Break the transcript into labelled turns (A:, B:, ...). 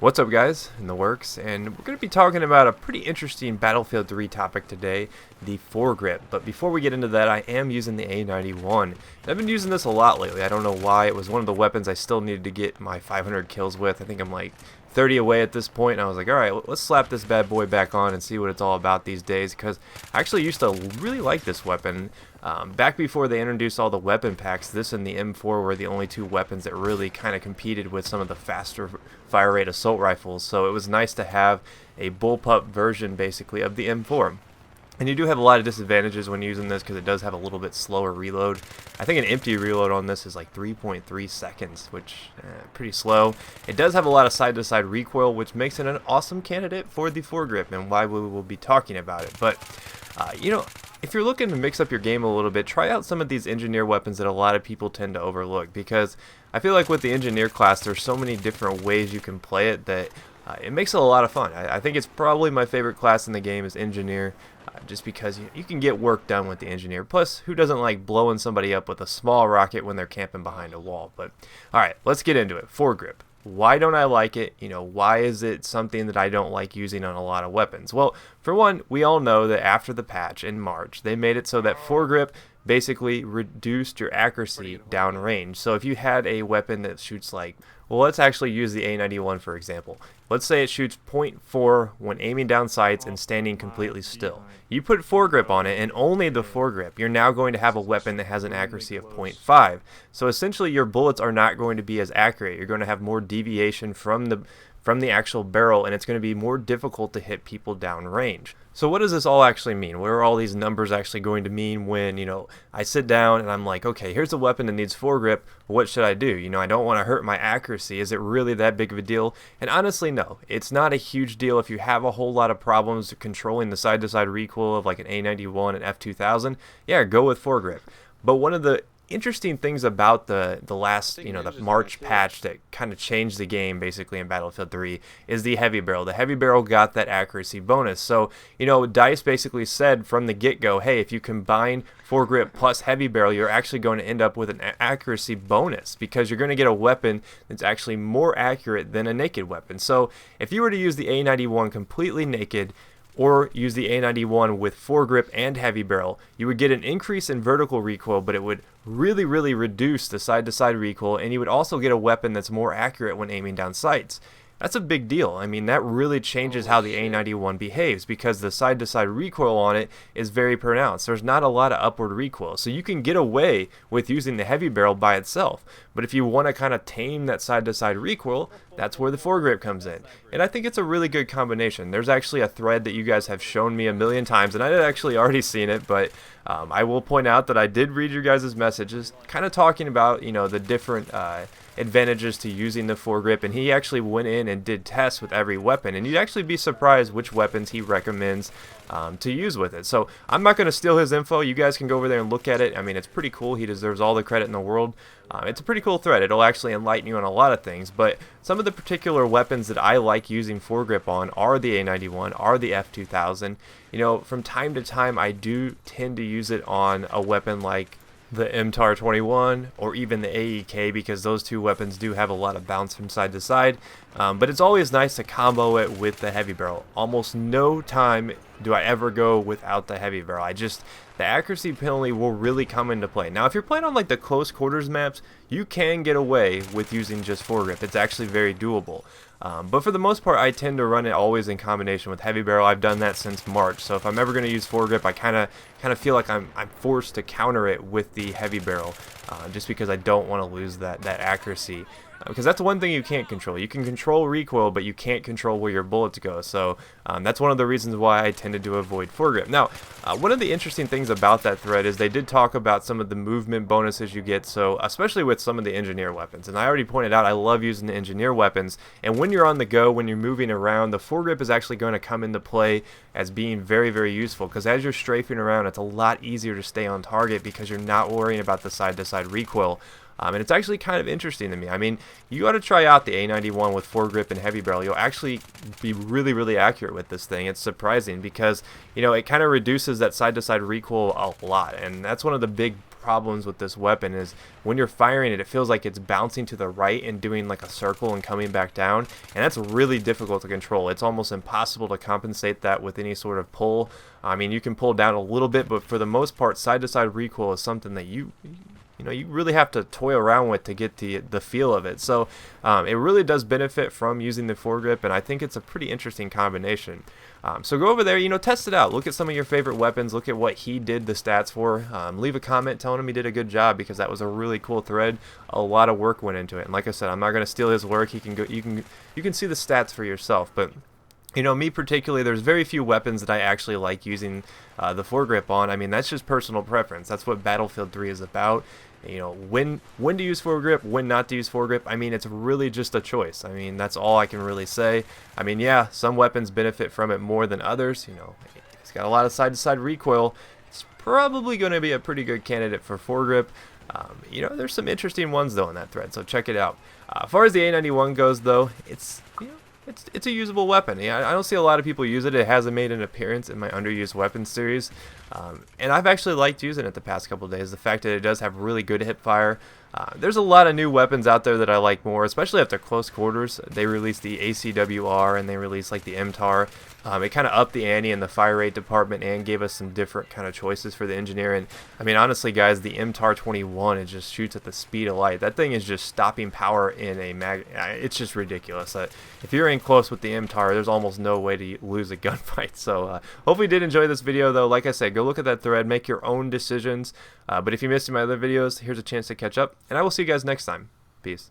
A: What's up, guys, in the works, and we're going to be talking about a pretty interesting Battlefield 3 topic today, the Foregrip. But before we get into that, I am using the A-91, and I've been using this a lot lately. I don't know why. It was one of the weapons I still needed to get my 500 kills with. I think I'm like 30 away at this point, and I was like, alright, let's slap this bad boy back on and see what it's all about these days, because I actually used to really like this weapon. Back before they introduced all the weapon packs, this and the M4 were the only two weapons that really kind of competed with some of the faster fire rate assault rifles, so it was nice to have a bullpup version basically of the M4. And you do have a lot of disadvantages when using this because it does have a little bit slower reload. I think an empty reload on this is like 3.3 seconds, which pretty slow. It does have a lot of side-to-side recoil, which makes it an awesome candidate for the Foregrip and why we will be talking about it. But, if you're looking to mix up your game a little bit, try out some of these engineer weapons that a lot of people tend to overlook, because I feel like with the engineer class there's so many different ways you can play it that it makes it a lot of fun. I think it's probably my favorite class in the game is engineer, just because you can get work done with the engineer. Plus, who doesn't like blowing somebody up with a small rocket when they're camping behind a wall? But alright, let's get into it. Foregrip. Why don't I like it? Why is it something that I don't like using on a lot of weapons? Well, for one, we all know that after the patch in March, they made it so that Foregrip basically reduced your accuracy downrange. So if you had a weapon that shoots like, well, let's actually use the A-91 for example. Let's say it shoots .4 when aiming down sights and standing completely still. You put Foregrip on it, and only the Foregrip, you're now going to have a weapon that has an accuracy of .5. So essentially your bullets are not going to be as accurate. You're going to have more deviation from the actual barrel, and it's going to be more difficult to hit people downrange. So what does this all actually mean? What are all these numbers actually going to mean when, I sit down and I'm like, okay, here's a weapon that needs Foregrip, what should I do? I don't want to hurt my accuracy. Is it really that big of a deal? And honestly, no. It's not a huge deal if you have a whole lot of problems controlling the side-to-side recoil of like an A-91 and F2000. Yeah, go with Foregrip. But one of the interesting things about the last, the March patch that kind of changed the game basically in Battlefield 3 is the heavy barrel. The heavy barrel got that accuracy bonus. So, DICE basically said from the get-go, hey, if you combine Foregrip plus heavy barrel, you're actually going to end up with an accuracy bonus because you're going to get a weapon that's actually more accurate than a naked weapon. So, if you were to use the A-91 completely naked, or use the A-91 with Foregrip and heavy barrel, you would get an increase in vertical recoil, but it would really reduce the side-to-side recoil, and you would also get a weapon that's more accurate when aiming down sights. That's a big deal. I mean, that really changes how the A-91 behaves because the side-to-side recoil on it is very pronounced. There's not a lot of upward recoil, so you can get away with using the heavy barrel by itself. But if you want to kind of tame that side-to-side recoil, that's where the Foregrip comes in. And I think it's a really good combination. There's actually a thread that you guys have shown me a million times, and I had actually already seen it, but I will point out that I did read your guys' messages, kind of talking about, the different advantages to using the Foregrip, and he actually went in and did tests with every weapon, and you'd actually be surprised which weapons he recommends to use with it. So I'm not going to steal his info. You guys can go over there and look at it. I mean, it's pretty cool. He deserves all the credit in the world. It's a pretty cool thread. It'll actually enlighten you on a lot of things, but some of the particular weapons that I like using Foregrip on are the A-91, are the F2000. From time to time I do tend to use it on a weapon like the MTAR-21 or even the AEK, because those two weapons do have a lot of bounce from side to side, but it's always nice to combo it with the heavy barrel. Almost no time do I ever go without the heavy barrel. The accuracy penalty will really come into play. Now if you're playing on like the close quarters maps, you can get away with using just Foregrip. It's actually very doable. But for the most part, I tend to run it always in combination with heavy barrel. I've done that since March, so if I'm ever going to use Foregrip, I kind of feel like I'm forced to counter it with the heavy barrel, just because I don't want to lose that accuracy. Because that's one thing you can't control. You can control recoil, but you can't control where your bullets go. So that's one of the reasons why I tended to avoid Foregrip. Now, one of the interesting things about that thread is they did talk about some of the movement bonuses you get, so especially with some of the engineer weapons. And I already pointed out I love using the engineer weapons. And when you're on the go, when you're moving around, the Foregrip is actually going to come into play as being very useful. Because as you're strafing around, it's a lot easier to stay on target because you're not worrying about the side-to-side recoil. And it's actually kind of interesting to me. I mean, you got to try out the A-91 with Foregrip and heavy barrel. You'll actually be really accurate with this thing. It's surprising because, it kind of reduces that side-to-side recoil a lot. And that's one of the big problems with this weapon is when you're firing it, it feels like it's bouncing to the right and doing like a circle and coming back down, and that's really difficult to control. It's almost impossible to compensate that with any sort of pull. I mean, you can pull down a little bit, but for the most part, side-to-side recoil is something that you really have to toy around with to get the feel of it. So it really does benefit from using the foregrip, and I think it's a pretty interesting combination. So go over there, test it out. Look at some of your favorite weapons. Look at what he did the stats for. Leave a comment telling him he did a good job, because that was a really cool thread. A lot of work went into it, and like I said, I'm not going to steal his work. He can go. You can see the stats for yourself, but. Me particularly, there's very few weapons that I actually like using the foregrip on. I mean, that's just personal preference. That's what Battlefield 3 is about. When to use foregrip, when not to use foregrip. I mean, it's really just a choice. I mean, that's all I can really say. I mean, yeah, some weapons benefit from it more than others. It's got a lot of side-to-side recoil. It's probably going to be a pretty good candidate for foregrip. There's some interesting ones though in that thread, so check it out. As far as the A-91 goes, though, it's a usable weapon. I don't see a lot of people use it. It hasn't made an appearance in my underused weapons series, and I've actually liked using it the past couple of days. The fact that it does have really good hip fire. There's a lot of new weapons out there that I like more, especially after close quarters. They released the ACWR and they released like the MTAR. It kind of upped the ante in the fire rate department and gave us some different kind of choices for the engineer. And I mean, honestly, guys, the MTAR 21, it just shoots at the speed of light. That thing is just stopping power in a it's just ridiculous. If you're in close with the MTAR, there's almost no way to lose a gunfight. So hopefully you did enjoy this video, though. Like I said, go look at that thread, make your own decisions. But if you missed my other videos, here's a chance to catch up, and I will see you guys next time. Peace.